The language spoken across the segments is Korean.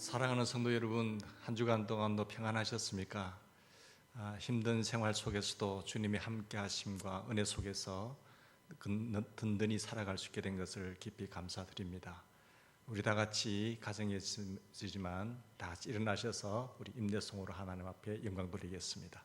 사랑하는 성도 여러분, 한 주간 동안도 평안하셨습니까? 힘든 생활 속에서도 주님의 함께 하심과 은혜 속에서 든든히 살아갈 수 있게 된 것을 깊이 감사드립니다. 우리 다 같이 가정에 있지만 다 같이 일어나셔서 우리 임대성으로 하나님 앞에 영광 돌리겠습니다.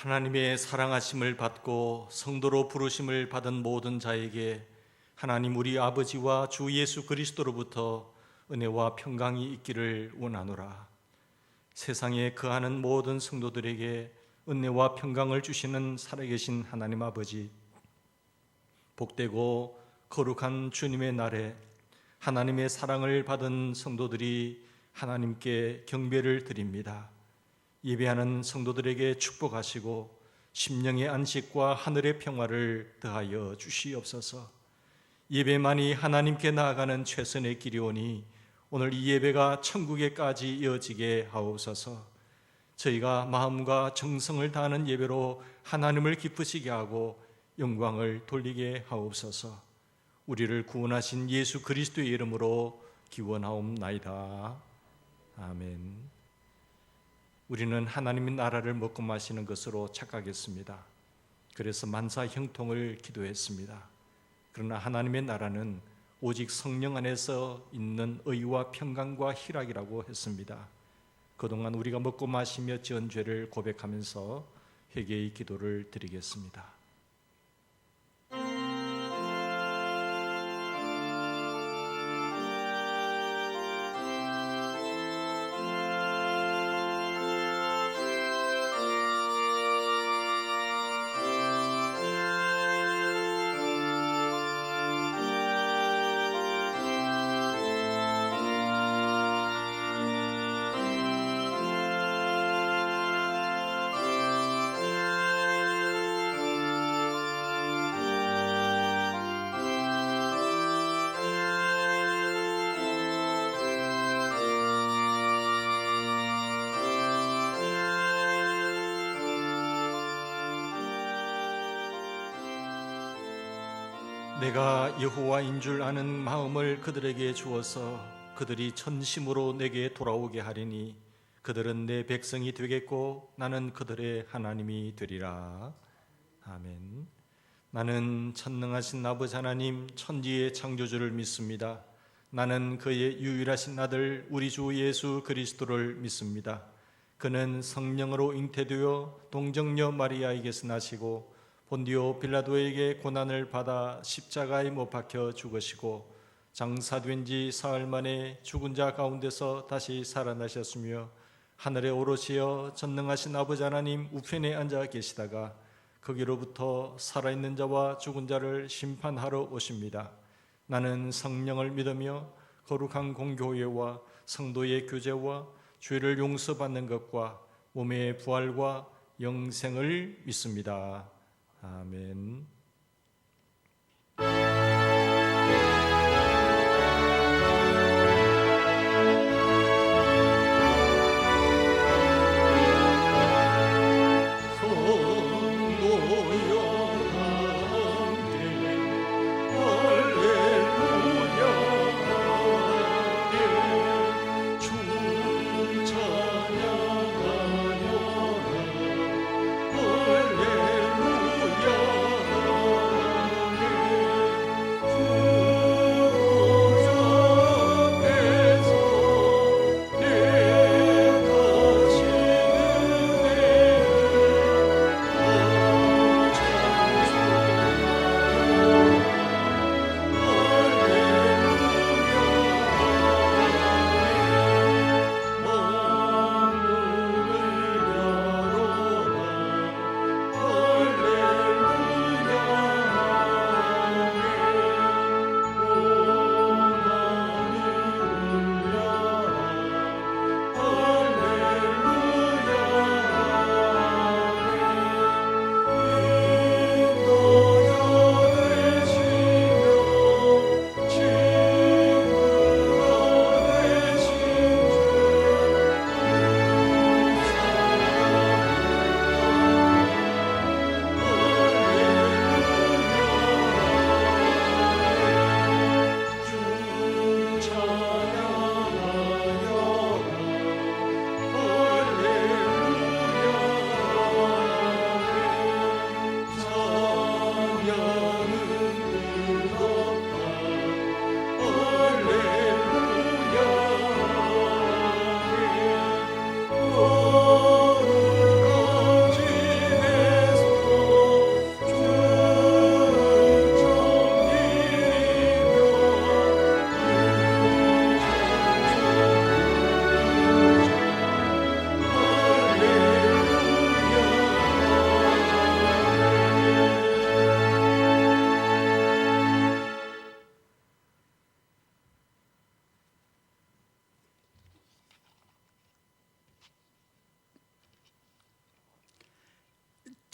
하나님의 사랑하심을 받고 성도로 부르심을 받은 모든 자에게 하나님 우리 아버지와 주 예수 그리스도로부터 은혜와 평강이 있기를 원하노라. 세상에 거하는 모든 성도들에게 은혜와 평강을 주시는 살아계신 하나님 아버지, 복되고 거룩한 주님의 날에 하나님의 사랑을 받은 성도들이 하나님께 경배를 드립니다. 예배하는 성도들에게 축복하시고 심령의 안식과 하늘의 평화를 더하여 주시옵소서. 예배만이 하나님께 나아가는 최선의 길이오니 오늘 이 예배가 천국에까지 이어지게 하옵소서. 저희가 마음과 정성을 다하는 예배로 하나님을 기쁘시게 하고 영광을 돌리게 하옵소서. 우리를 구원하신 예수 그리스도의 이름으로 기원하옵나이다. 아멘. 우리는 하나님의 나라를 먹고 마시는 것으로 착각했습니다. 그래서 만사 형통을 기도했습니다. 그러나 하나님의 나라는 오직 성령 안에서 있는 의와 평강과 희락이라고 했습니다. 그동안 우리가 먹고 마시며 지은 죄를 고백하면서 회개의 기도를 드리겠습니다. 내가 여호와인 줄 아는 마음을 그들에게 주어서 그들이 전심으로 내게 돌아오게 하리니 그들은 내 백성이 되겠고 나는 그들의 하나님이 되리라. 아멘. 나는 전능하신 아버지 하나님 천지의 창조주를 믿습니다. 나는 그의 유일하신 아들 우리 주 예수 그리스도를 믿습니다. 그는 성령으로 잉태되어 동정녀 마리아에게서 나시고 본디오 빌라도에게 고난을 받아 십자가에 못 박혀 죽으시고 장사된 지 사흘 만에 죽은 자 가운데서 다시 살아나셨으며 하늘에 오르시어 전능하신 아버지 하나님 우편에 앉아 계시다가 거기로부터 살아있는 자와 죽은 자를 심판하러 오십니다. 나는 성령을 믿으며 거룩한 공교회와 성도의 교제와 죄를 용서받는 것과 몸의 부활과 영생을 믿습니다. 아멘.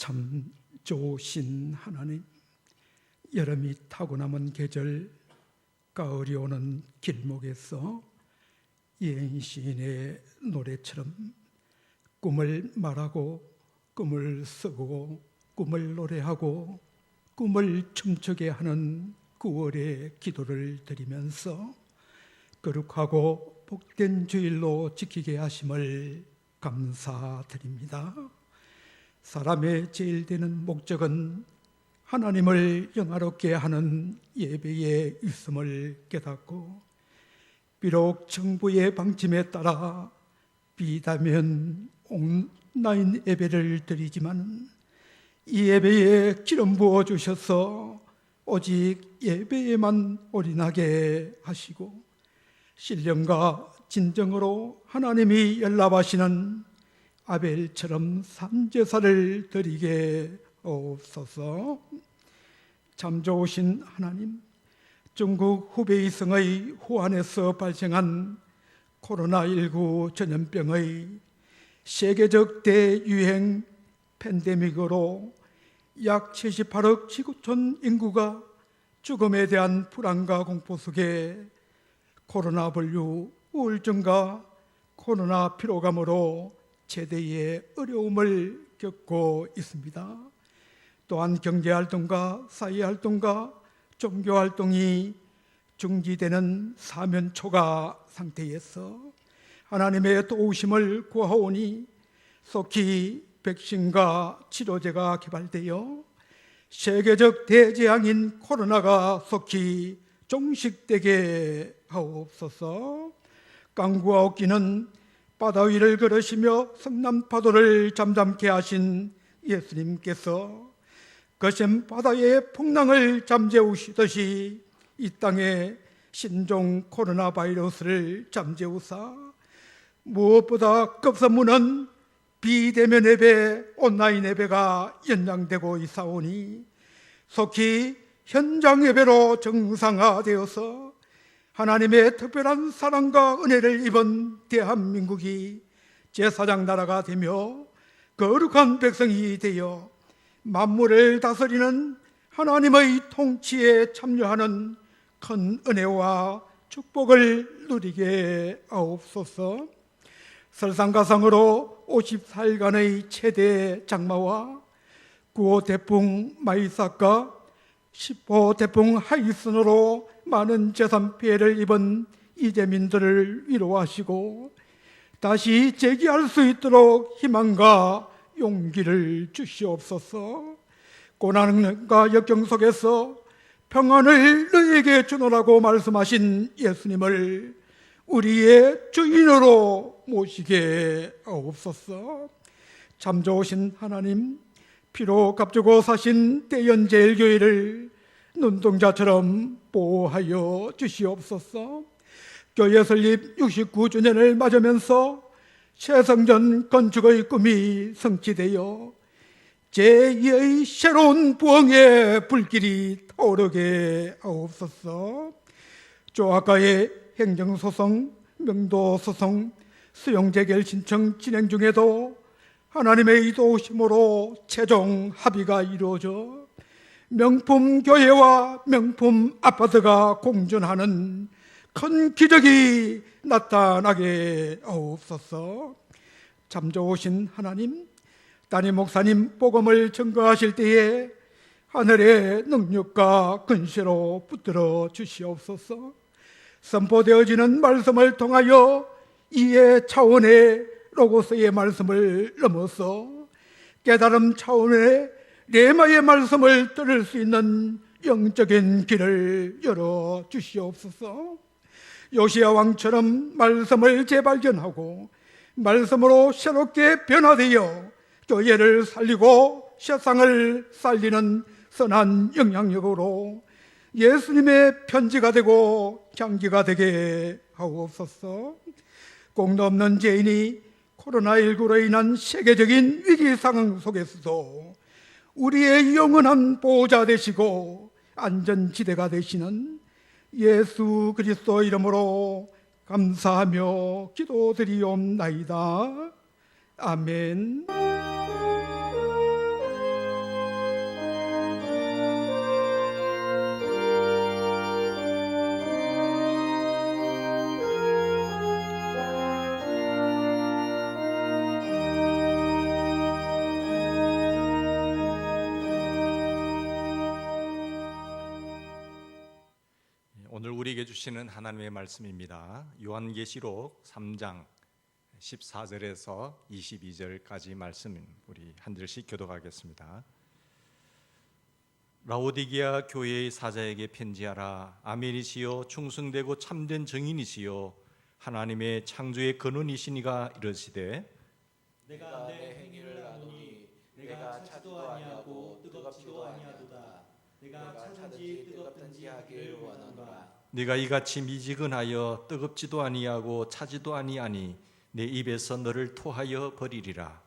참 좋으신 하나님, 여름이 타고 남은 계절, 가을이 오는 길목에서 이행 시인의 노래처럼 꿈을 말하고 꿈을 쓰고 꿈을 노래하고 꿈을 춤추게 하는 9월의 기도를 드리면서 거룩하고 복된 주일로 지키게 하심을 감사드립니다. 사람의 제일 되는 목적은 하나님을 영화롭게 하는 예배에 있음을 깨닫고, 비록 정부의 방침에 따라 비대면 온라인 예배를 드리지만 이 예배에 기름 부어 주셔서 오직 예배에만 올인하게 하시고, 신령과 진정으로 하나님이 연락하시는 아벨처럼 산제사를 드리게 하옵소서. 참 좋으신 하나님, 중국 후베이성의 후한에서 발생한 코로나19 전염병의 세계적 대유행 팬데믹으로 약 78억 지구촌 인구가 죽음에 대한 불안과 공포 속에 코로나 분류 우울증과 코로나 피로감으로 최대의 어려움을 겪고 있습니다. 또한 경제활동과 사회활동과 종교활동이 중지되는 사면초가 상태에서 하나님의 도우심을 구하오니 속히 백신과 치료제가 개발되어 세계적 대재앙인 코로나가 속히 종식되게 하옵소서. 강구와 옥기는 바다 위를 걸으시며 성남파도를 잠잠케 하신 예수님께서 거센 바다의 풍랑을 잠재우시듯이 이 땅에 신종 코로나 바이러스를 잠재우사 무엇보다 급선무는 비대면 예배, 온라인 예배가 연장되고 있사오니 속히 현장 예배로 정상화되어서 하나님의 특별한 사랑과 은혜를 입은 대한민국이 제사장 나라가 되며 거룩한 백성이 되어 만물을 다스리는 하나님의 통치에 참여하는 큰 은혜와 축복을 누리게 하옵소서. 설상가상으로 54일간의 최대 장마와 9호 태풍 마이삭과 10호 태풍 하이슨으로 많은 재산 피해를 입은 이재민들을 위로하시고 다시 재기할 수 있도록 희망과 용기를 주시옵소서. 고난과 역경 속에서 평안을 너희에게 주노라고 말씀하신 예수님을 우리의 주인으로 모시게 하옵소서. 참 좋으신 하나님, 피로 값주고 사신 대연제일교회를 눈동자처럼 보호하여 주시옵소서. 교회 설립 69주년을 맞으면서 새성전 건축의 꿈이 성취되어 제2의 새로운 부흥의 불길이 타오르게 하옵소서. 조합과의 행정소송, 명도소송, 수용재결 신청 진행 중에도 하나님의 도우심으로 최종 합의가 이루어져 명품 교회와 명품 아파트가 공존하는 큰 기적이 나타나게 하옵소서. 참 좋으신 하나님, 담임 목사님 복음을 증거하실 때에 하늘의 능력과 근세로 붙들어 주시옵소서. 선포되어지는 말씀을 통하여 이해 차원의 로고스의 말씀을 넘어서 깨달음 차원의 레마의 말씀을 들을 수 있는 영적인 길을 열어 주시옵소서. 요시야 왕처럼 말씀을 재발견하고 말씀으로 새롭게 변화되어 교회를 살리고 세상을 살리는 선한 영향력으로 예수님의 편지가 되고 향기가 되게 하옵소서. 공도 없는 죄인이 코로나19로 인한 세계적인 위기 상황 속에서도 우리의 영원한 보호자 되시고 안전지대가 되시는 예수 그리스도 이름으로 감사하며 기도드리옵나이다. 아멘. 우리에게 주시는 하나님의 말씀입니다. 요한계시록 3장 14절에서 22절까지 말씀 우리 한 절씩 교독하겠습니다. 라오디게아 교회의 사자에게 편지하라. 아멘이시요 충성되고 참된 증인이시요 하나님의 창조의 근원이시니가 이르시되 내가 내 행위를 아노니 내가 차지도 아니하고 뜨겁지도 아니하도다. 내가 차든지 뜨겁든지 하기를 원하노라. 네가 이같이 미지근하여 뜨겁지도 아니하고 차지도 아니하니 내 입에서 너를 토하여 버리리라.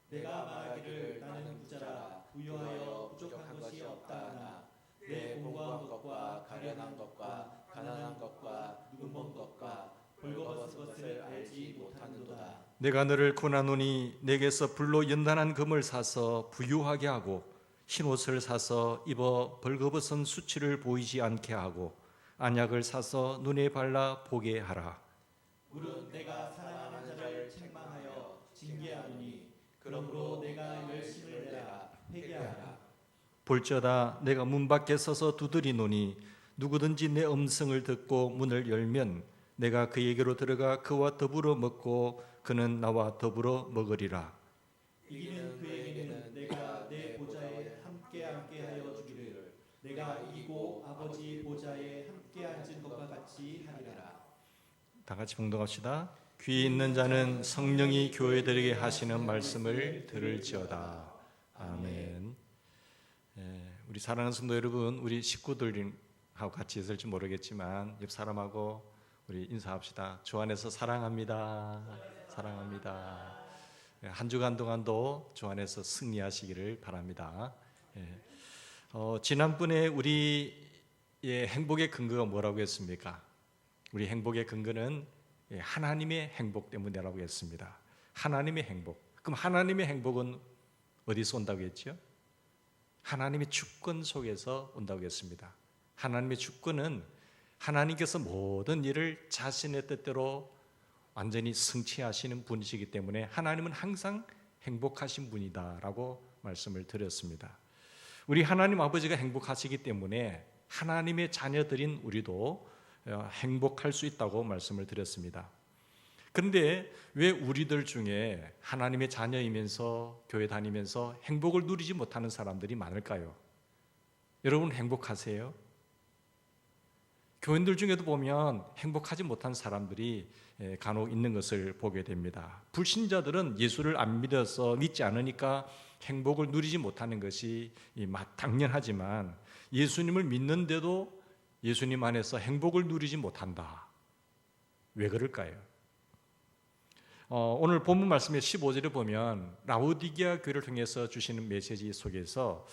내가 말하기를 나는 부자라 부유하여 부족한 것이 없다 하나 내 공고한 것과 가련한 것과 가난한 것과 눈먼 것과 벌거벗은 것을 알지 못하는도다. 내가 너를 권하노니 내게서 불로 연단한 금을 사서 부유하게 하고 흰옷을 사서 입어 벌거벗은 수치를 보이지 않게 하고 안약을 사서 눈에 발라 보게 하라. 물은 내가 사랑하는 자를 책망하여 징계하노니 그러므로 내가 열심을 내라 회개하라. 볼지어다 내가 문 밖에 서서 두드리노니 누구든지 내 음성을 듣고 문을 열면 내가 그에게로 들어가 그와 더불어 먹고 그는 나와 더불어 먹으리라. 이기는 그에게는 내가 내 보좌에 함께 앉게 하여 주기를 내가 이기고 아버지 보좌에 함께 앉은 것과 같이 하리라. 다 같이 봉독합시다. 귀 있는 자는 성령이 교회들에게 하시는 말씀을 들을지어다. 아멘. 우리 사랑하는 성도 여러분, 우리 식구들하고 같이 있을지 모르겠지만 옆 사람하고 우리 인사합시다. 주 안에서 사랑합니다. 사랑합니다. 한 주간 동안도 주 안에서 승리하시기를 바랍니다. 지난번에 우리의 행복의 근거가 뭐라고 했습니까? 우리 행복의 근거는 하나님의 행복 때문이라고 했습니다. 하나님의 행복. 그럼 하나님의 행복은 어디서 온다고 했죠? 하나님의 주권 속에서 온다고 했습니다. 하나님의 주권은 하나님께서 모든 일을 자신의 뜻대로 완전히 성취하시는 분이시기 때문에 하나님은 항상 행복하신 분이다라고 말씀을 드렸습니다. 우리 하나님 아버지가 행복하시기 때문에 하나님의 자녀들인 우리도 행복할 수 있다고 말씀을 드렸습니다. 그런데 왜 우리들 중에 하나님의 자녀이면서 교회 다니면서 행복을 누리지 못하는 사람들이 많을까요? 여러분 행복하세요? 교인들 중에도 보면 행복하지 못한 사람들이 간혹 있는 것을 보게 됩니다. 불신자들은 예수를 안 믿어서 믿지 않으니까 행복을 누리지 못하는 것이 당연하지만 예수님을 믿는데도 예수님 안에서 행복을 누리지 못한다. 왜 그럴까요? 오늘 본문 말씀의 15절에 보면 라오디게아 교회를 통해서 주시는 메시지 속에서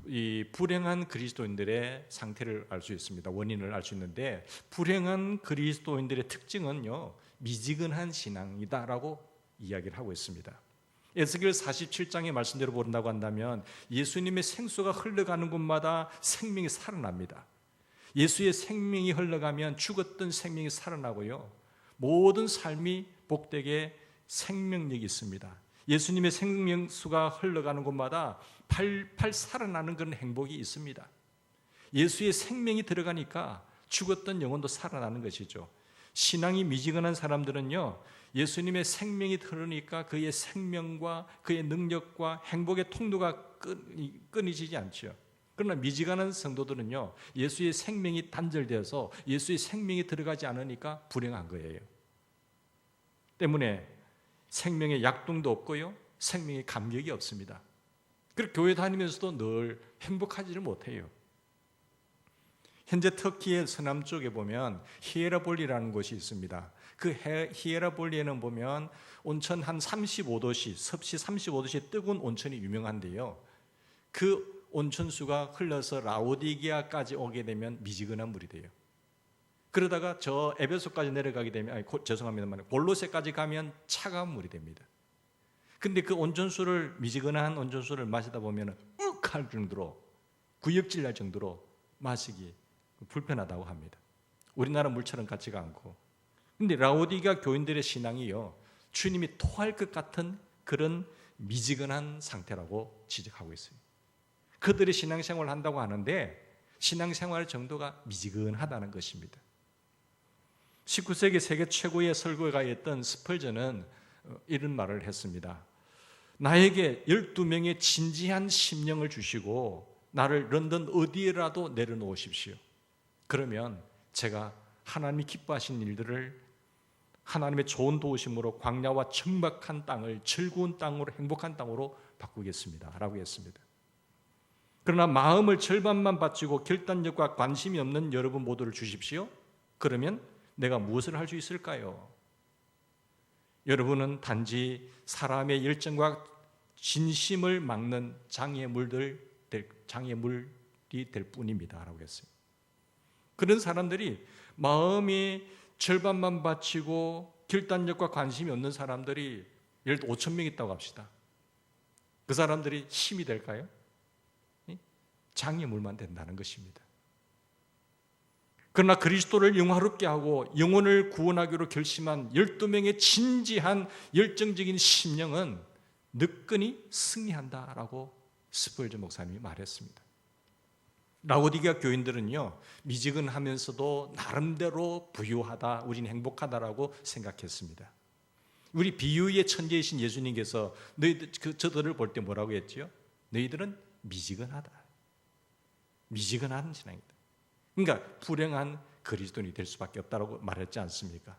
이 불행한 그리스도인들의 상태를 알 수 있습니다. 원인을 알 수 있는데 불행한 그리스도인들의 특징은요 미지근한 신앙이다라고 이야기를 하고 있습니다. 에스겔 47장의 말씀대로 본다고 한다면 예수님의 생수가 흘러가는 곳마다 생명이 살아납니다. 예수의 생명이 흘러가면 죽었던 생명이 살아나고요 모든 삶이 복되게 생명력이 있습니다. 예수님의 생명수가 흘러가는 곳마다 팔팔 살아나는 그런 행복이 있습니다. 예수의 생명이 들어가니까 죽었던 영혼도 살아나는 것이죠. 신앙이 미지근한 사람들은요 예수님의 생명이 흐르니까 그의 생명과 그의 능력과 행복의 통로가 끊이지지 않죠. 그러나 미지근한 성도들은요 예수의 생명이 단절되어서 예수의 생명이 들어가지 않으니까 불행한 거예요. 때문에 생명의 약동도 없고요 생명의 감격이 없습니다. 그리고 교회 다니면서도 늘 행복하지를 못해요. 현재 터키의 서남쪽에 보면 히에라볼리라는 곳이 있습니다. 그 히에라볼리에는 보면 온천 한 35도씨, 섭씨 35도씨 뜨거운 온천이 유명한데요. 그 온천수가 흘러서 라오디게아까지 오게 되면 미지근한 물이 돼요. 그러다가 저 에베소까지 내려가게 되면 죄송합니다만 골로새까지 가면 차가운 물이 됩니다. 근데 그 온천수를 미지근한 온천수를 마시다 보면 욱할 정도로 구역질 날 정도로 마시기 불편하다고 합니다. 우리나라 물처럼 같지가 않고. 근데 라오디게아 교인들의 신앙이요 주님이 토할 것 같은 그런 미지근한 상태라고 지적하고 있어요. 그들이 신앙생활을 한다고 하는데 신앙생활 정도가 미지근하다는 것입니다. 19세기 세계 최고의 설교가였던 스펄전은 이런 말을 했습니다. 나에게 12명의 진지한 심령을 주시고 나를 런던 어디에라도 내려놓으십시오. 그러면 제가 하나님이 기뻐하신 일들을 하나님의 좋은 도우심으로 광야와 척박한 땅을 즐거운 땅으로, 행복한 땅으로 바꾸겠습니다 라고 했습니다. 그러나 마음을 절반만 바치고 결단력과 관심이 없는 여러분 모두를 주십시오. 그러면 내가 무엇을 할 수 있을까요? 여러분은 단지 사람의 열정과 진심을 막는 장애물이 될 뿐입니다 라고 했어요. 그런 사람들이 마음이 절반만 바치고 결단력과 관심이 없는 사람들이 예를 들어 5천 명 있다고 합시다. 그 사람들이 힘이 될까요? 장애물만 된다는 것입니다. 그러나 그리스도를 영화롭게 하고 영혼을 구원하기로 결심한 12명의 진지한 열정적인 심령은 느끈히 승리한다라고 스펄전 목사님이 말했습니다. 라오디게아 교인들은요, 미지근하면서도 나름대로 부유하다, 우리는 행복하다라고 생각했습니다. 우리 비유의 천재이신 예수님께서 저들을 볼 때 뭐라고 했지요? 너희들은 미지근하다. 미지근한 신앙이다. 그러니까 불행한 그리스도인이 될 수밖에 없다고 말했지 않습니까?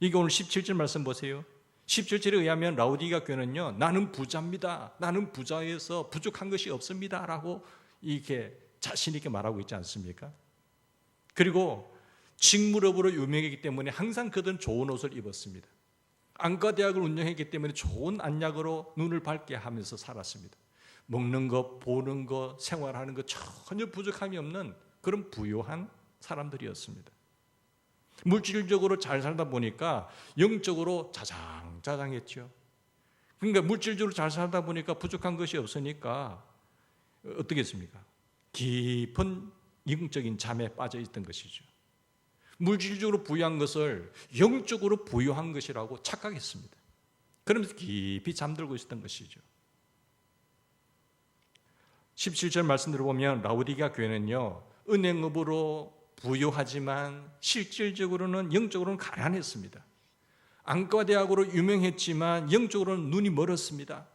이게 오늘 17절 말씀 보세요. 17절에 의하면 라오디게아 교회는요, 나는 부자입니다. 나는 부자여서 부족한 것이 없습니다 라고 이렇게 자신 있게 말하고 있지 않습니까? 그리고 직무업으로 유명했기 때문에 항상 그들은 좋은 옷을 입었습니다. 안과대학을 운영했기 때문에 좋은 안약으로 눈을 밝게 하면서 살았습니다. 먹는 것, 보는 것, 생활하는 것 전혀 부족함이 없는 그런 부유한 사람들이었습니다. 물질적으로 잘 살다 보니까 영적으로 자장자장했죠. 그러니까 물질적으로 잘 살다 보니까 부족한 것이 없으니까 어떻게 했습니까? 깊은 영적인 잠에 빠져 있던 것이죠. 물질적으로 부유한 것을 영적으로 부유한 것이라고 착각했습니다. 그러면서 깊이 잠들고 있었던 것이죠. 17절 말씀 들어보면 라오디게아 교회는요, 은행업으로 부유하지만 실질적으로는 영적으로는 가난했습니다. 안과대학으로 유명했지만 영적으로는 눈이 멀었습니다.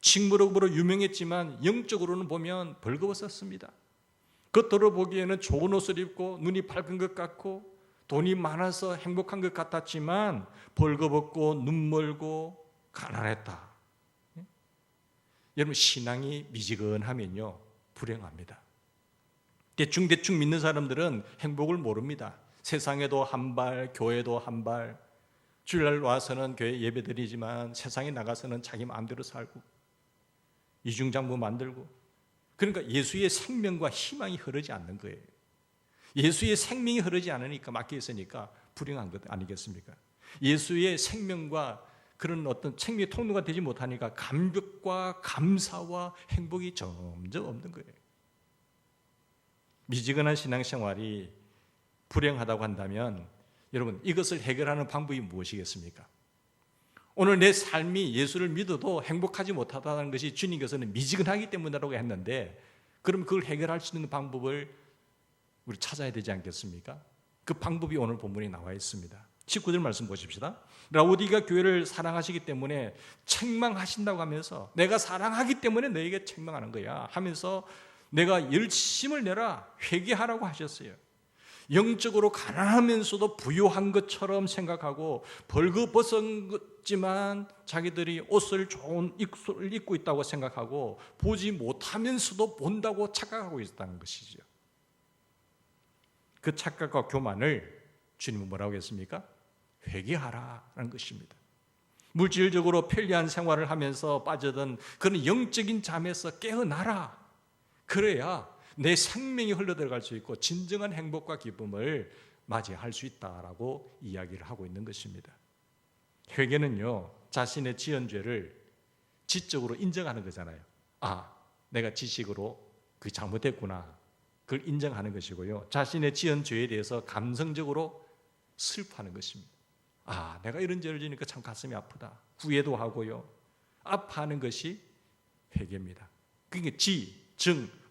직무업으로 유명했지만 영적으로는 보면 벌거벗었습니다. 겉으로 보기에는 좋은 옷을 입고 눈이 밝은 것 같고 돈이 많아서 행복한 것 같았지만 벌거벗고 눈 멀고 가난했다. 여러분, 신앙이 미지근하면요 불행합니다. 대충 믿는 사람들은 행복을 모릅니다. 세상에도 한 발, 교회도 한 발, 주일날 와서는 교회 예배드리지만 세상에 나가서는 자기 마음대로 살고 이중장부 만들고, 그러니까 예수의 생명과 희망이 흐르지 않는 거예요. 예수의 생명이 흐르지 않으니까, 막혀 있으니까 불행한 것 아니겠습니까? 예수의 생명과 그런 어떤 생명의 통로가 되지 못하니까 감격과 감사와 행복이 점점 없는 거예요. 미지근한 신앙생활이 불행하다고 한다면 여러분, 이것을 해결하는 방법이 무엇이겠습니까? 오늘 내 삶이 예수를 믿어도 행복하지 못하다는 것이 주님께서는 미지근하기 때문이라고 했는데, 그럼 그걸 해결할 수 있는 방법을 우리 찾아야 되지 않겠습니까? 그 방법이 오늘 본문에 나와 있습니다. 19절 말씀 보십시다. 라오디게아 교회를 사랑하시기 때문에 책망하신다고 하면서, 내가 사랑하기 때문에 너에게 책망하는 거야 하면서 내가 열심을 내라, 회개하라고 하셨어요. 영적으로 가난하면서도 부유한 것처럼 생각하고 벌거벗었지만 자기들이 옷을 좋은 옷을 입고 있다고 생각하고 보지 못하면서도 본다고 착각하고 있었다는 것이죠. 그 착각과 교만을 주님은 뭐라고 했습니까? 회개하라는 것입니다. 물질적으로 편리한 생활을 하면서 빠져든 그런 영적인 잠에서 깨어나라. 그래야 내 생명이 흘러들어갈 수 있고 진정한 행복과 기쁨을 맞이할 수 있다라고 이야기를 하고 있는 것입니다. 회개는요, 자신의 지은 죄를 지적으로 인정하는 거잖아요. 아, 내가 지식으로 그 잘못했구나, 그걸 인정하는 것이고요, 자신의 지은 죄에 대해서 감성적으로 슬퍼하는 것입니다. 아, 내가 이런 죄를 지니까 참 가슴이 아프다, 후회도 하고요, 아파하는 것이 회개입니다. 그게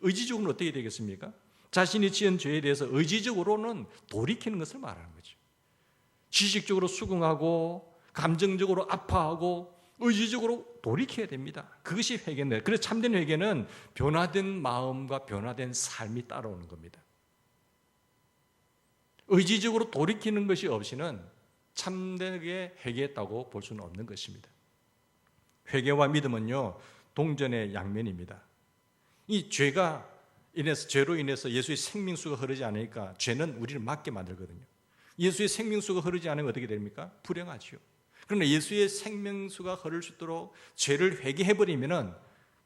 의지적으로는 어떻게 되겠습니까? 자신이 지은 죄에 대해서 의지적으로는 돌이키는 것을 말하는 거죠. 지식적으로 수긍하고 감정적으로 아파하고 의지적으로 돌이켜야 됩니다. 그것이 회개인데, 그래서 참된 회개는 변화된 마음과 변화된 삶이 따라오는 겁니다. 의지적으로 돌이키는 것이 없이는 참되게 회개했다고 볼 수는 없는 것입니다. 회개와 믿음은요, 동전의 양면입니다. 이 죄로 인해서 예수의 생명수가 흐르지 않으니까 죄는 우리를 맞게 만들거든요. 예수의 생명수가 흐르지 않으면 어떻게 됩니까? 불행하지요. 그러나 예수의 생명수가 흐를 수 있도록 죄를 회개해버리면은,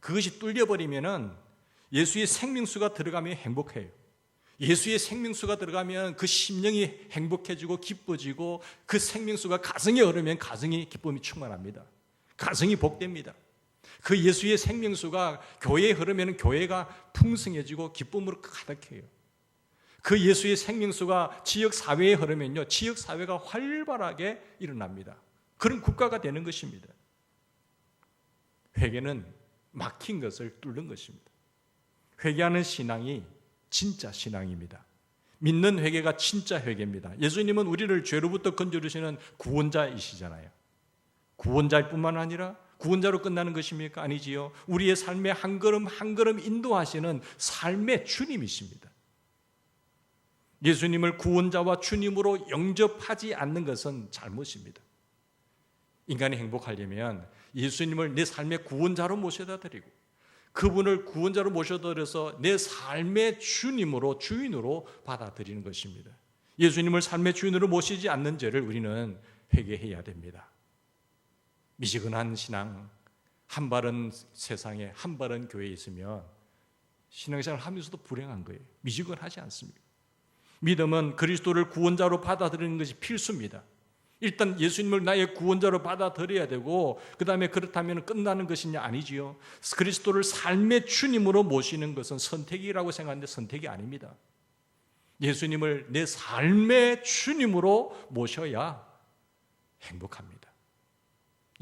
그것이 뚫려버리면은 예수의 생명수가 들어가면 행복해요. 예수의 생명수가 들어가면 그 심령이 행복해지고 기뻐지고, 그 생명수가 가정에 흐르면 가정이 기쁨이 충만합니다. 가정이 복됩니다. 그 예수의 생명수가 교회에 흐르면 교회가 풍성해지고 기쁨으로 가득해요. 그 예수의 생명수가 지역사회에 흐르면요, 지역사회가 활발하게 일어납니다. 그런 국가가 되는 것입니다. 회개는 막힌 것을 뚫는 것입니다. 회개하는 신앙이 진짜 신앙입니다. 믿는 회개가 진짜 회개입니다. 예수님은 우리를 죄로부터 건져주시는 구원자이시잖아요. 구원자일 뿐만 아니라 구원자로 끝나는 것입니까? 아니지요. 우리의 삶에 한 걸음 한 걸음 인도하시는 삶의 주님이십니다. 예수님을 구원자와 주님으로 영접하지 않는 것은 잘못입니다. 인간이 행복하려면 예수님을 내 삶의 구원자로 모셔다 드리고, 그분을 구원자로 모셔드려서 내 삶의 주님으로, 주인으로 받아들이는 것입니다. 예수님을 삶의 주인으로 모시지 않는 죄를 우리는 회개해야 됩니다. 미지근한 신앙, 한 발은 세상에 한 발은 교회에 있으면 신앙생활을 하면서도 불행한 거예요. 미지근하지 않습니다. 믿음은 그리스도를 구원자로 받아들이는 것이 필수입니다. 일단 예수님을 나의 구원자로 받아들여야 되고, 그 다음에 그렇다면 끝나는 것이냐? 아니지요. 그리스도를 삶의 주님으로 모시는 것은 선택이라고 생각하는데 선택이 아닙니다. 예수님을 내 삶의 주님으로 모셔야 행복합니다.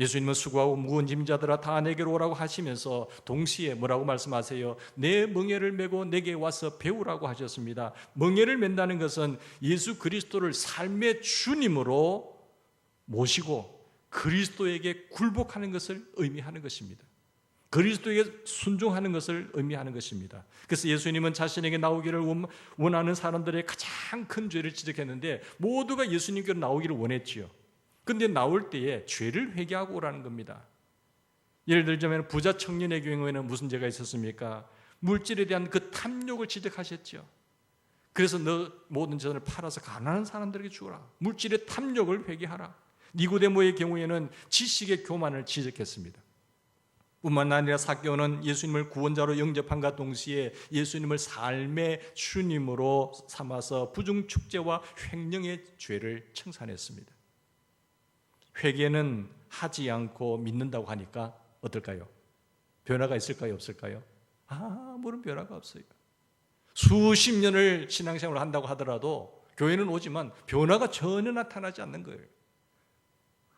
예수님은 수고하고 무거운 짐 자들아 다 내게로 오라고 하시면서 동시에 뭐라고 말씀하세요? 내 멍에를 메고 내게 와서 배우라고 하셨습니다. 멍에를 맨다는 것은 예수 그리스도를 삶의 주님으로 모시고 그리스도에게 굴복하는 것을 의미하는 것입니다. 그리스도에게 순종하는 것을 의미하는 것입니다. 그래서 예수님은 자신에게 나오기를 원하는 사람들의 가장 큰 죄를 지적했는데, 모두가 예수님께로 나오기를 원했지요. 그런데 나올 때에 죄를 회개하고 오라는 겁니다. 예를 들자면 부자 청년의 경우에는 무슨 죄가 있었습니까? 물질에 대한 그 탐욕을 지적하셨죠. 그래서 너 모든 전을 팔아서 가난한 사람들에게 주어라. 물질의 탐욕을 회개하라. 니고데모의 경우에는 지식의 교만을 지적했습니다. 뿐만 아니라 삭개오는 예수님을 구원자로 영접함과 동시에 예수님을 삶의 주님으로 삼아서 부중축제와 횡령의 죄를 청산했습니다. 회개는 하지 않고 믿는다고 하니까 어떨까요? 변화가 있을까요? 없을까요? 아무런 변화가 없어요. 수십 년을 신앙생활을 한다고 하더라도 교회는 오지만 변화가 전혀 나타나지 않는 거예요.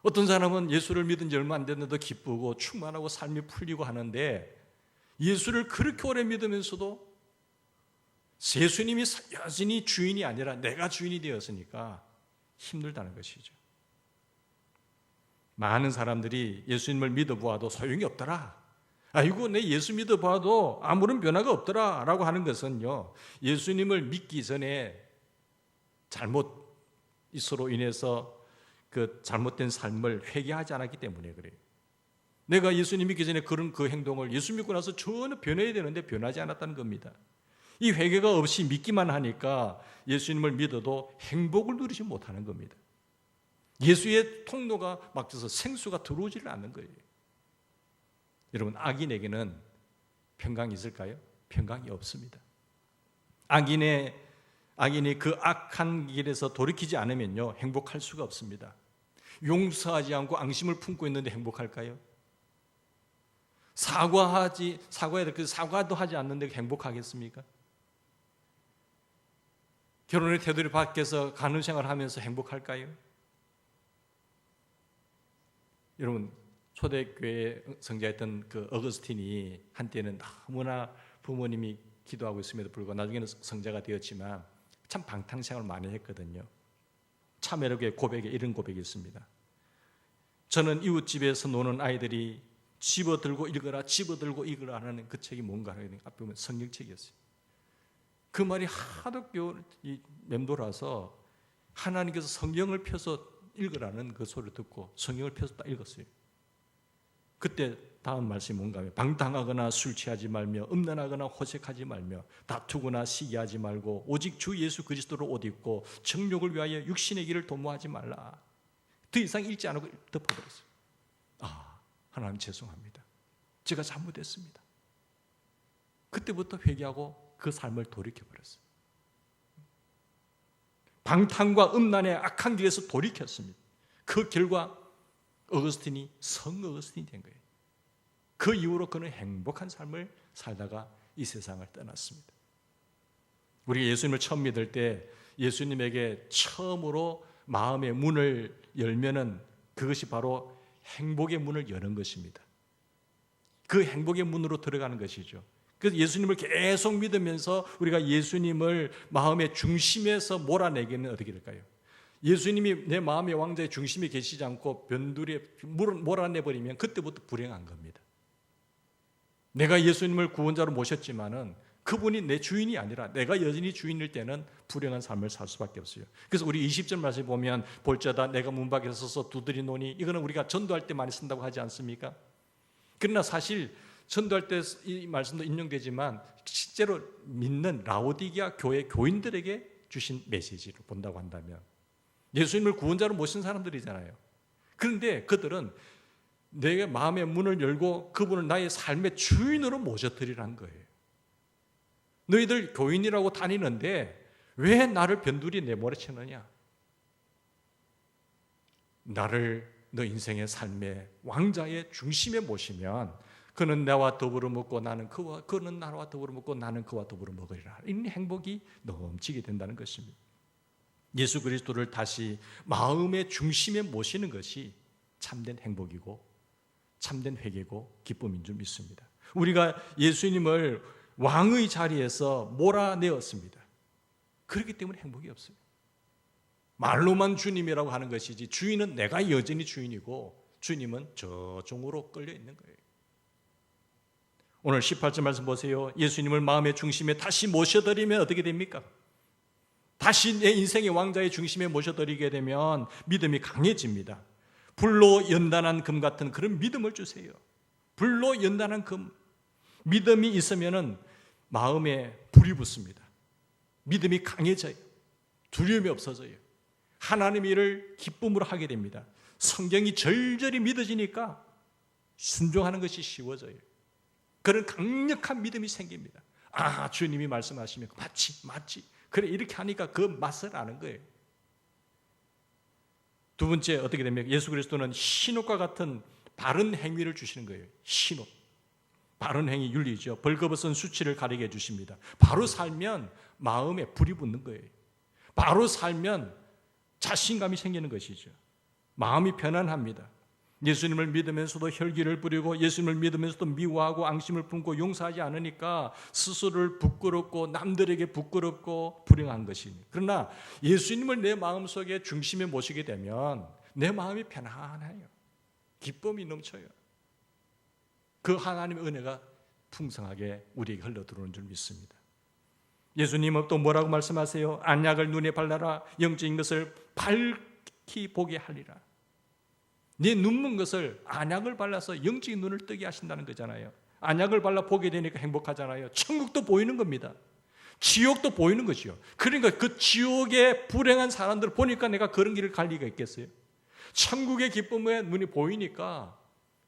어떤 사람은 예수를 믿은 지 얼마 안 됐는데도 기쁘고 충만하고 삶이 풀리고 하는데, 예수를 그렇게 오래 믿으면서도 예수님이 여전히 주인이 아니라 내가 주인이 되었으니까 힘들다는 것이죠. 많은 사람들이 예수님을 믿어보아도 소용이 없더라, 아이고 내 예수 믿어봐도 아무런 변화가 없더라 라고 하는 것은요, 예수님을 믿기 전에 잘못으로 인해서 그 잘못된 삶을 회개하지 않았기 때문에 그래요. 내가 예수님 믿기 전에 그런 그 행동을 예수 믿고 나서 전혀 변해야 되는데 변하지 않았다는 겁니다. 이 회개가 없이 믿기만 하니까 예수님을 믿어도 행복을 누리지 못하는 겁니다. 예수의 통로가 막혀서 생수가 들어오지를 않는 거예요. 여러분, 악인에게는 평강이 있을까요? 평강이 없습니다. 악인이 그 악한 길에서 돌이키지 않으면요, 행복할 수가 없습니다. 용서하지 않고 앙심을 품고 있는데 행복할까요? 사과해야 될 그 사과도 하지 않는데 행복하겠습니까? 결혼의 테두리 밖에서 가는 생활을 하면서 행복할까요? 여러분, 초대교회 성자였던 그 어거스틴이 한때는 너무나 부모님이 기도하고 있음에도 불구하고 나중에는 성자가 되었지만 참 방탕생활을 많이 했거든요. 사매력의 고백에 이런 고백이 있습니다. 저는 이웃집에서 노는 아이들이 집어들고 읽어라 집어들고 읽어라 하는 그 책이 뭔가 하는 앞에 보면 성경책이었어요. 그 말이 하도 맴돌아서 하나님께서 성경을 펴서 읽으라는 그 소리를 듣고 성경을 펴서 딱 읽었어요. 그때 다음 말씀이 뭔가 하면 방탕하거나 술 취하지 말며 음란하거나 호색하지 말며 다투거나 시기하지 말고 오직 주 예수 그리스도를 옷 입고 정욕을 위하여 육신의 길을 도모하지 말라. 더 이상 읽지 않고 덮어버렸어요. 하나님 죄송합니다. 제가 잘못했습니다. 그때부터 회개하고 그 삶을 돌이켜버렸어요. 방탕과 음란의 악한 길에서 돌이켰습니다. 그 결과 어거스틴이 성 어거스틴이 된 거예요. 그 이후로 그는 행복한 삶을 살다가 이 세상을 떠났습니다. 우리가 예수님을 처음 믿을 때 예수님에게 처음으로 마음의 문을 열면은 그것이 바로 행복의 문을 여는 것입니다. 그 행복의 문으로 들어가는 것이죠. 그래서 예수님을 계속 믿으면서 우리가 예수님을 마음의 중심에서 몰아내기는 어떻게 될까요? 예수님이 내 마음의 왕자의 중심에 계시지 않고 변두리에 몰아내버리면 그때부터 불행한 겁니다. 내가 예수님을 구원자로 모셨지만은 그분이 내 주인이 아니라 내가 여전히 주인일 때는 불행한 삶을 살 수밖에 없어요. 그래서 우리 20절 말씀에 보면 볼자다 내가 문 밖에 서서 두드리노니 이거는 우리가 전도할 때 많이 쓴다고 하지 않습니까? 그러나 사실 전도할 때 이 말씀도 인용되지만 실제로 믿는 라오디게아 교회 교인들에게 주신 메시지를 본다고 한다면 예수님을 구원자로 모신 사람들이잖아요. 그런데 그들은 내 마음의 문을 열고 그분을 나의 삶의 주인으로 모셔드리라는 거예요. 너희들 교인이라고 다니는데 왜 나를 변두리 내몰아치느냐? 나를 너 인생의 삶의 왕자의 중심에 모시면 그는 나와 더불어 먹고 나는 그는 나와 더불어 먹고 나는 그와 더불어 먹으리라. 이 행복이 넘치게 된다는 것입니다. 예수 그리스도를 다시 마음의 중심에 모시는 것이 참된 행복이고 참된 회개고 기쁨인 줄 믿습니다. 우리가 예수님을 왕의 자리에서 몰아내었습니다. 그렇기 때문에 행복이 없어요. 말로만 주님이라고 하는 것이지 주인은 내가 여전히 주인이고 주님은 저 종으로 끌려 있는 거예요. 오늘 18절 말씀 보세요. 예수님을 마음의 중심에 다시 모셔드리면 어떻게 됩니까? 다시 내 인생의 왕자의 중심에 모셔드리게 되면 믿음이 강해집니다. 불로 연단한 금 같은 그런 믿음을 주세요. 불로 연단한 금. 믿음이 있으면은 마음에 불이 붙습니다. 믿음이 강해져요. 두려움이 없어져요. 하나님의 일을 기쁨으로 하게 됩니다. 성경이 절절히 믿어지니까 순종하는 것이 쉬워져요. 그런 강력한 믿음이 생깁니다. 주님이 말씀하시면 맞지. 그래 이렇게 하니까 그 맛을 아는 거예요. 두 번째 어떻게 됩니까? 예수 그리스도는 신옥과 같은 바른 행위를 주시는 거예요. 신옥. 바른 행위 윤리죠. 벌거벗은 수치를 가리게 해주십니다. 바로 살면 마음에 불이 붙는 거예요. 바로 살면 자신감이 생기는 것이죠. 마음이 편안합니다. 예수님을 믿으면서도 혈기를 부리고 예수님을 믿으면서도 미워하고 앙심을 품고 용서하지 않으니까 스스로를 부끄럽고 남들에게 부끄럽고 불행한 것입니다. 그러나 예수님을 내 마음속에 중심에 모시게 되면 내 마음이 편안해요. 기쁨이 넘쳐요. 그 하나님의 은혜가 풍성하게 우리에게 흘러들어오는 줄 믿습니다. 예수님은 또 뭐라고 말씀하세요? 안약을 눈에 발라라 영적인 것을 밝히 보게 하리라. 네 눈먼 것을 안약을 발라서 영적인 눈을 뜨게 하신다는 거잖아요. 안약을 발라 보게 되니까 행복하잖아요. 천국도 보이는 겁니다. 지옥도 보이는 것이요. 그러니까 그 지옥의 불행한 사람들을 보니까 내가 그런 길을 갈 리가 있겠어요? 천국의 기쁨의 눈이 보이니까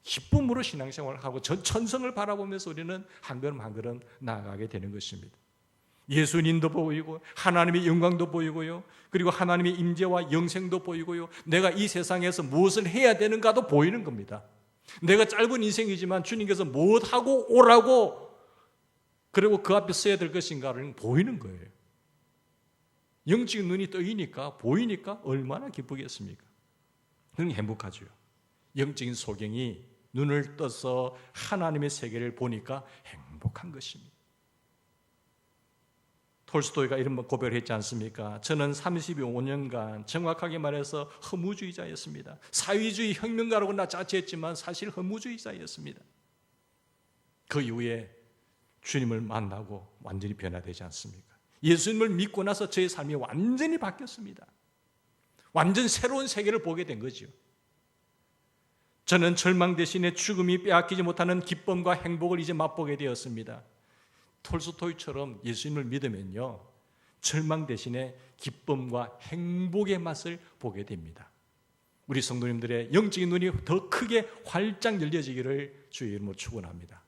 기쁨으로 신앙생활을 하고 천성을 바라보면서 우리는 한 걸음 한 걸음 나아가게 되는 것입니다. 예수님도 보이고 하나님의 영광도 보이고요. 그리고 하나님의 임재와 영생도 보이고요. 내가 이 세상에서 무엇을 해야 되는가도 보이는 겁니다. 내가 짧은 인생이지만 주님께서 무엇하고 오라고 그리고 그 앞에 서야 될 것인가를 보이는 거예요. 영적인 눈이 뜨이니까 보이니까 얼마나 기쁘겠습니까? 그건 행복하죠. 영적인 소경이 눈을 떠서 하나님의 세계를 보니까 행복한 것입니다. 톨스토이가 이런 고백을 했지 않습니까? 저는 35년간 정확하게 말해서 허무주의자였습니다. 사회주의 혁명가라고 나 자처했지만 사실 허무주의자였습니다. 그 이후에 주님을 만나고 완전히 변화되지 않습니까? 예수님을 믿고 나서 저의 삶이 완전히 바뀌었습니다. 완전 새로운 세계를 보게 된 거죠. 저는 절망 대신에 죽음이 빼앗기지 못하는 기쁨과 행복을 이제 맛보게 되었습니다. 톨스토이처럼 예수님을 믿으면요, 절망 대신에 기쁨과 행복의 맛을 보게 됩니다. 우리 성도님들의 영적인 눈이 더 크게 활짝 열려지기를 주의 이름으로 축원합니다.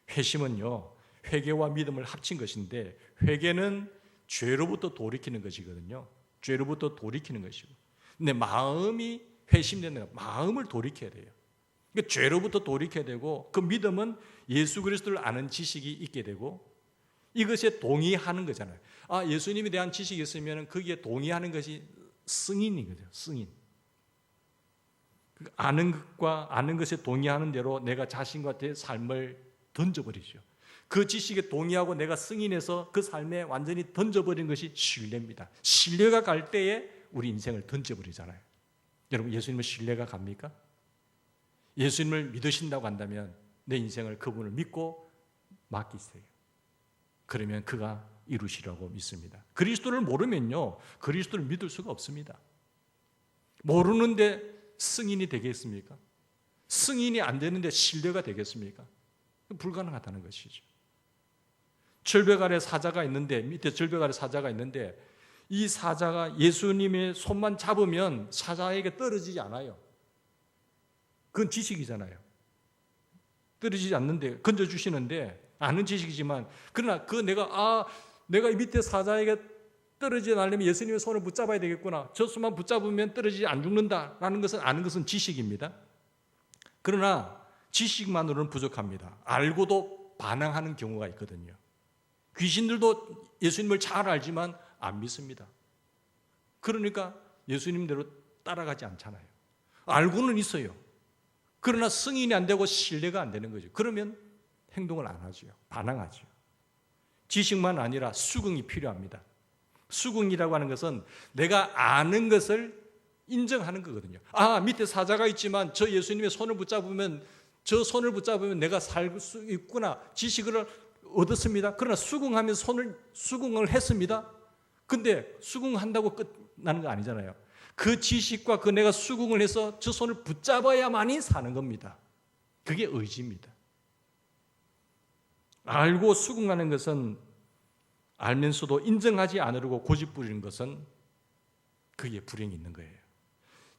회심은요, 회개와 믿음을 합친 것인데, 회개는 죄로부터 돌이키는 것이거든요. 죄로부터 돌이키는 것이고, 근데 마음이 회심되는 거, 마음을 돌이켜야 돼요. 그러니까 죄로부터 돌이켜야 되고, 그 믿음은 예수 그리스도를 아는 지식이 있게 되고, 이것에 동의하는 거잖아요. 아, 예수님에 대한 지식이 있으면 거기에 동의하는 것이 승인인 거죠. 승인. 아는 것과 아는 것에 동의하는 대로 내가 자신과 내 삶을 던져버리죠. 그 지식에 동의하고 내가 승인해서 그 삶에 완전히 던져버린 것이 신뢰입니다. 신뢰가 갈 때에 우리 인생을 던져버리잖아요. 여러분, 예수님은 신뢰가 갑니까? 예수님을 믿으신다고 한다면 내 인생을 그분을 믿고 맡기세요. 그러면 그가 이루시라고 믿습니다. 그리스도를 모르면요, 그리스도를 믿을 수가 없습니다. 모르는데 승인이 되겠습니까? 승인이 안 되는데 신뢰가 되겠습니까? 불가능하다는 것이죠. 절벽 아래 사자가 있는데, 밑에 절벽 아래 사자가 있는데, 이 사자가 예수님의 손만 잡으면 사자에게 떨어지지 않아요. 그건 지식이잖아요. 떨어지지 않는데 건져주시는데, 아는 지식이지만, 그러나 내가 이 밑에 사자에게 떨어지지 않으려면 예수님의 손을 붙잡아야 되겠구나, 저 손만 붙잡으면 떨어지지 안 죽는다라는 것은, 아는 것은 지식입니다. 그러나 지식만으로는 부족합니다. 알고도 반항하는 경우가 있거든요. 귀신들도 예수님을 잘 알지만 안 믿습니다. 그러니까 예수님대로 따라가지 않잖아요. 알고는 있어요. 그러나 승인이 안 되고 신뢰가 안 되는 거죠. 그러면 행동을 안 하죠. 반항하죠. 지식만 아니라 수긍이 필요합니다. 수긍이라고 하는 것은 내가 아는 것을 인정하는 거거든요. 아, 밑에 사자가 있지만 저 예수님의 손을 붙잡으면, 저 손을 붙잡으면 내가 살 수 있구나. 지식을 얻었습니다. 그러나 수긍하면서 수긍을 했습니다. 근데 수긍한다고 끝나는 거 아니잖아요. 그 지식과 그 내가 수긍을 해서 저 손을 붙잡아야만이 사는 겁니다. 그게 의지입니다. 알고 수긍하는 것은, 알면서도 인정하지 않으려고 고집부리는 것은 그게 불행이 있는 거예요.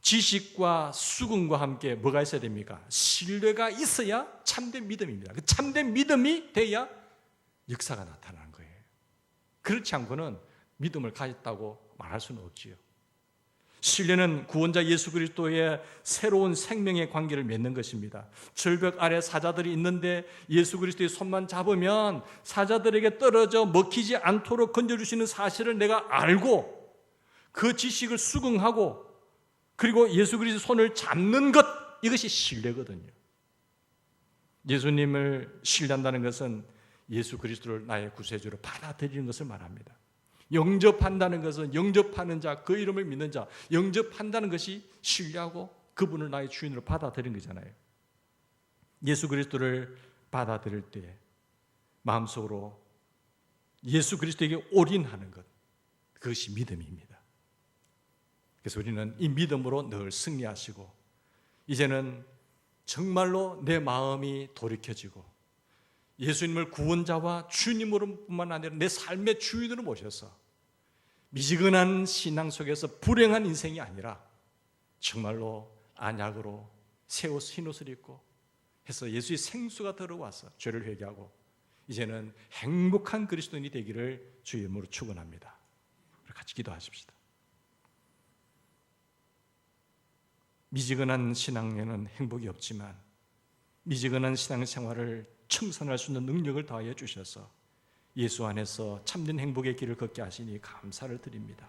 지식과 수긍과 함께 뭐가 있어야 됩니까? 신뢰가 있어야 참된 믿음입니다. 그 참된 믿음이 돼야 역사가 나타나는 거예요. 그렇지 않고는 믿음을 가졌다고 말할 수는 없지요. 신뢰는 구원자 예수 그리스도의 새로운 생명의 관계를 맺는 것입니다. 절벽 아래 사자들이 있는데 예수 그리스도의 손만 잡으면 사자들에게 떨어져 먹히지 않도록 건져주시는 사실을 내가 알고 그 지식을 수긍하고, 그리고 예수 그리스도의 손을 잡는 것, 이것이 신뢰거든요. 예수님을 신뢰한다는 것은 예수 그리스도를 나의 구세주로 받아들이는 것을 말합니다. 영접한다는 것은 영접하는 자, 그 이름을 믿는 자, 영접한다는 것이 신뢰하고 그분을 나의 주인으로 받아들이는 거잖아요. 예수 그리스도를 받아들일 때 마음속으로 예수 그리스도에게 올인하는 것, 그것이 믿음입니다. 그래서 우리는 이 믿음으로 늘 승리하시고, 이제는 정말로 내 마음이 돌이켜지고 예수님을 구원자와 주님으로 뿐만 아니라 내 삶의 주인으로 모셔서 미지근한 신앙 속에서 불행한 인생이 아니라 정말로 안약으로 새 옷, 흰 옷을 입고 해서 예수의 생수가 들어와서 죄를 회개하고 이제는 행복한 그리스도인이 되기를 주의 이름으로 축원합니다. 같이 기도하십시다. 미지근한 신앙에는 행복이 없지만 미지근한 신앙생활을 청산할 수 있는 능력을 더하여 주셔서 예수 안에서 참된 행복의 길을 걷게 하시니 감사를 드립니다.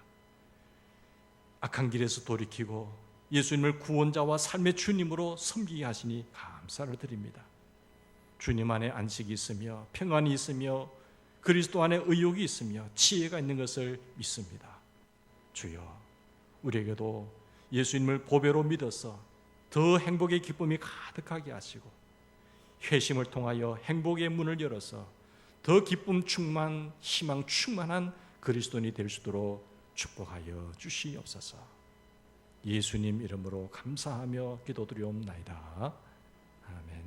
악한 길에서 돌이키고 예수님을 구원자와 삶의 주님으로 섬기게 하시니 감사를 드립니다. 주님 안에 안식이 있으며 평안이 있으며 그리스도 안에 의욕이 있으며 지혜가 있는 것을 믿습니다. 주여, 우리에게도 예수님을 보배로 믿어서 더 행복의 기쁨이 가득하게 하시고 회심을 통하여 행복의 문을 열어서 더 기쁨 충만, 희망 충만한 그리스도인이 될 수 있도록 축복하여 주시옵소서. 예수님 이름으로 감사하며 기도드리옵나이다. 아멘.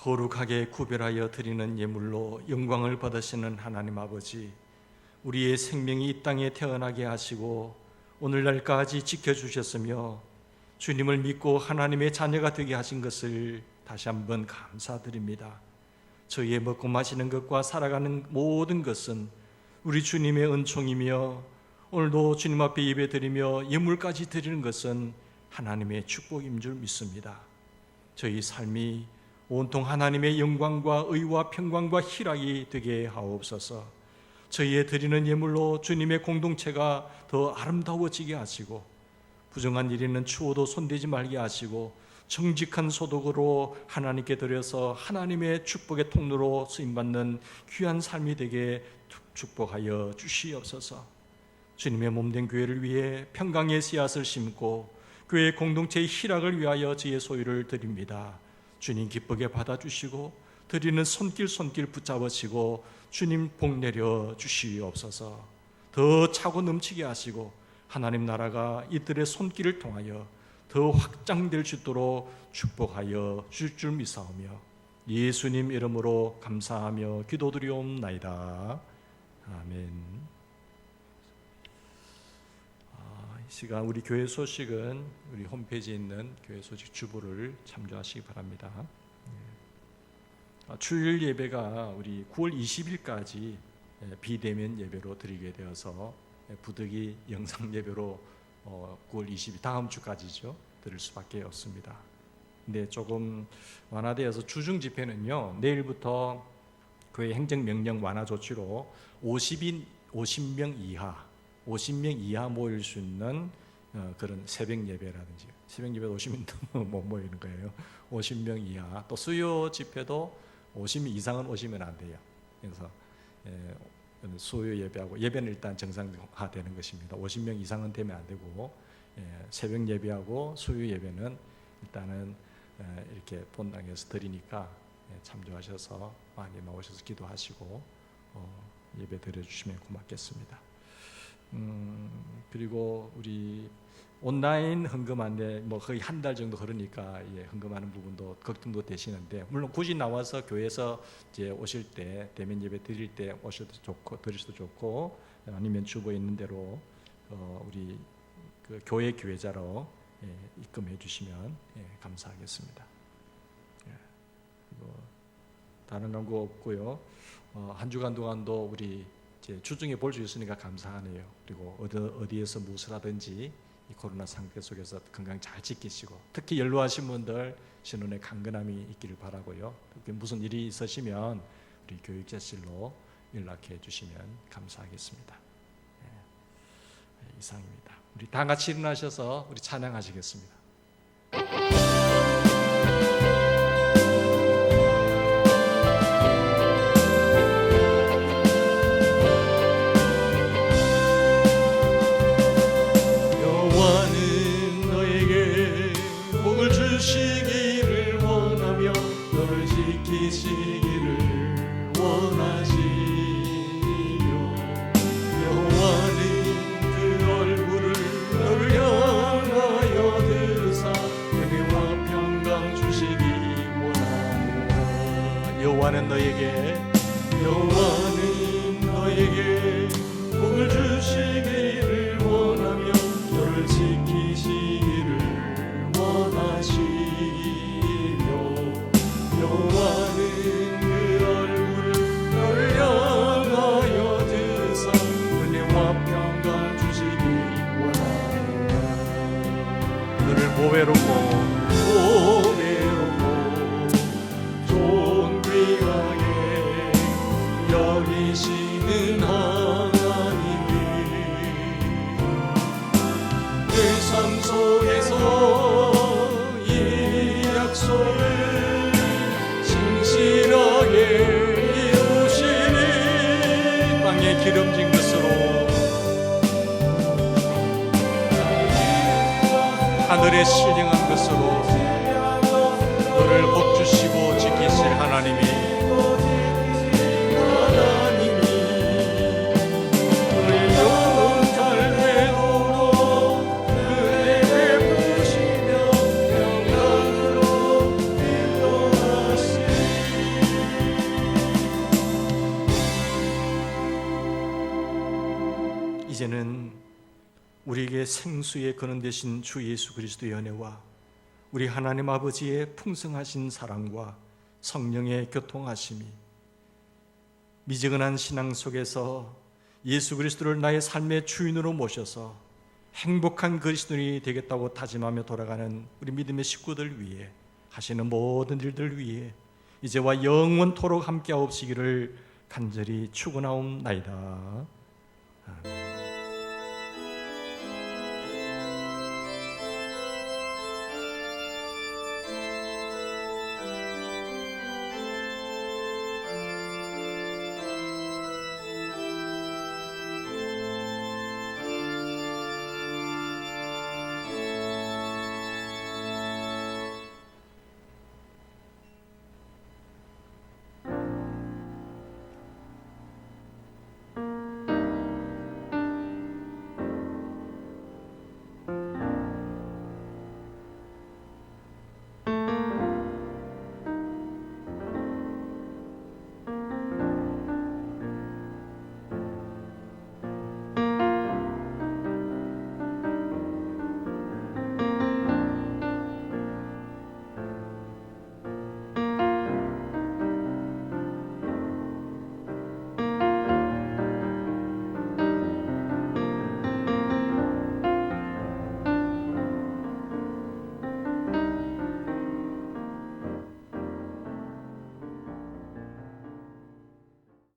거룩하게 구별하여 드리는 예물로 영광을 받으시는 하나님 아버지, 우리의 생명이 이 땅에 태어나게 하시고 오늘날까지 지켜주셨으며 주님을 믿고 하나님의 자녀가 되게 하신 것을 다시 한번 감사드립니다. 저희의 먹고 마시는 것과 살아가는 모든 것은 우리 주님의 은총이며 오늘도 주님 앞에 예배드리며 예물까지 드리는 것은 하나님의 축복인 줄 믿습니다. 저희 삶이 온통 하나님의 영광과 의와 평강과 희락이 되게 하옵소서. 저희의 드리는 예물로 주님의 공동체가 더 아름다워지게 하시고 부정한 일에는 추워도 손대지 말게 하시고 정직한 소득으로 하나님께 드려서 하나님의 축복의 통로로 쓰임받는 귀한 삶이 되게 축복하여 주시옵소서. 주님의 몸된 교회를 위해 평강의 씨앗을 심고 교회 공동체의 희락을 위하여 저의 소유를 드립니다. 주님 기쁘게 받아주시고 드리는 손길 붙잡으시고 주님 복 내려 주시옵소서. 더 차고 넘치게 하시고 하나님 나라가 이들의 손길을 통하여 더 확장될 수 있도록 축복하여 주실 줄 믿사오며 예수님 이름으로 감사하며 기도드리옵나이다. 아멘. 이 시간 우리 교회 소식은 우리 홈페이지에 있는 교회 소식 주보를 참조하시기 바랍니다. 주일 예배가 우리 9월 20일까지 비대면 예배로 드리게 되어서 부득이 영상 예배로 9월 20일 다음 주까지죠 드릴 수밖에 없습니다. 근데 조금 완화되어서 주중 집회는요 내일부터 교회 행정명령 완화 조치로 50명 이하 모일 수 있는 그런 새벽 예배라든지 새벽 예배 50명 못 모이는 거예요. 50명 이하 또 수요 집회도 50명 이상은 오시면 안 돼요. 그래서 수요 예배하고 예배는 일단 정상화되는 것입니다. 50명 이상은 되면 안 되고 새벽 예배하고 수요 예배는 일단은 이렇게 본당에서 드리니까 참조하셔서 많이 나오셔서 기도하시고 예배 드려주시면 고맙겠습니다. 그리고 우리 온라인 헌금한데 뭐 거의 한 달 정도 흐르니까 헌금하는 부분도 걱정도 되시는데 물론 굳이 나와서 교회에서 이제 오실 때 대면 예배 드릴 때 오셔도 좋고 드리셔도 좋고 아니면 주보에 있는 대로 우리 그 교회 기회자로 입금해 주시면 감사하겠습니다. 그리고 다른 광고 없고요. 한 주간 동안도 우리 이제 주중에 볼 수 있으니까 감사하네요. 그리고 어디에서 무엇을 하든지 이 코로나 상태 속에서 건강 잘 지키시고 특히 연로하신 분들 신원의 강건함이 있기를 바라고요. 특히 무슨 일이 있으시면 우리 교육자실로 연락해 주시면 감사하겠습니다. 이상입니다. 우리 다 같이 일어나셔서 우리 찬양하시겠습니다. 여호와는 너에게 복을 주시기를 원하며 너를 지키시기를 원하시며 여호와는 그 얼굴을 너를 향하여 드사 은혜와 평강 주시기 원하노라. 너를 보배롭고 여기시는 하나님이 내 삶 속에서 이 약속을 진실하게 이루시니 땅에 기름진 것으로 하늘에 신령한 것으로 너를 복주시고 지키실 하나님이 이제는 우리에게 생수의 근원 되신 주 예수 그리스도의 은혜와 우리 하나님 아버지의 풍성하신 사랑과 성령의 교통하심이 미지근한 신앙 속에서 예수 그리스도를 나의 삶의 주인으로 모셔서 행복한 그리스도인이 되겠다고 다짐하며 돌아가는 우리 믿음의 식구들 위해 하시는 모든 일들 위해 이제와 영원토록 함께하옵시기를 간절히 축원하옵나이다. 아멘.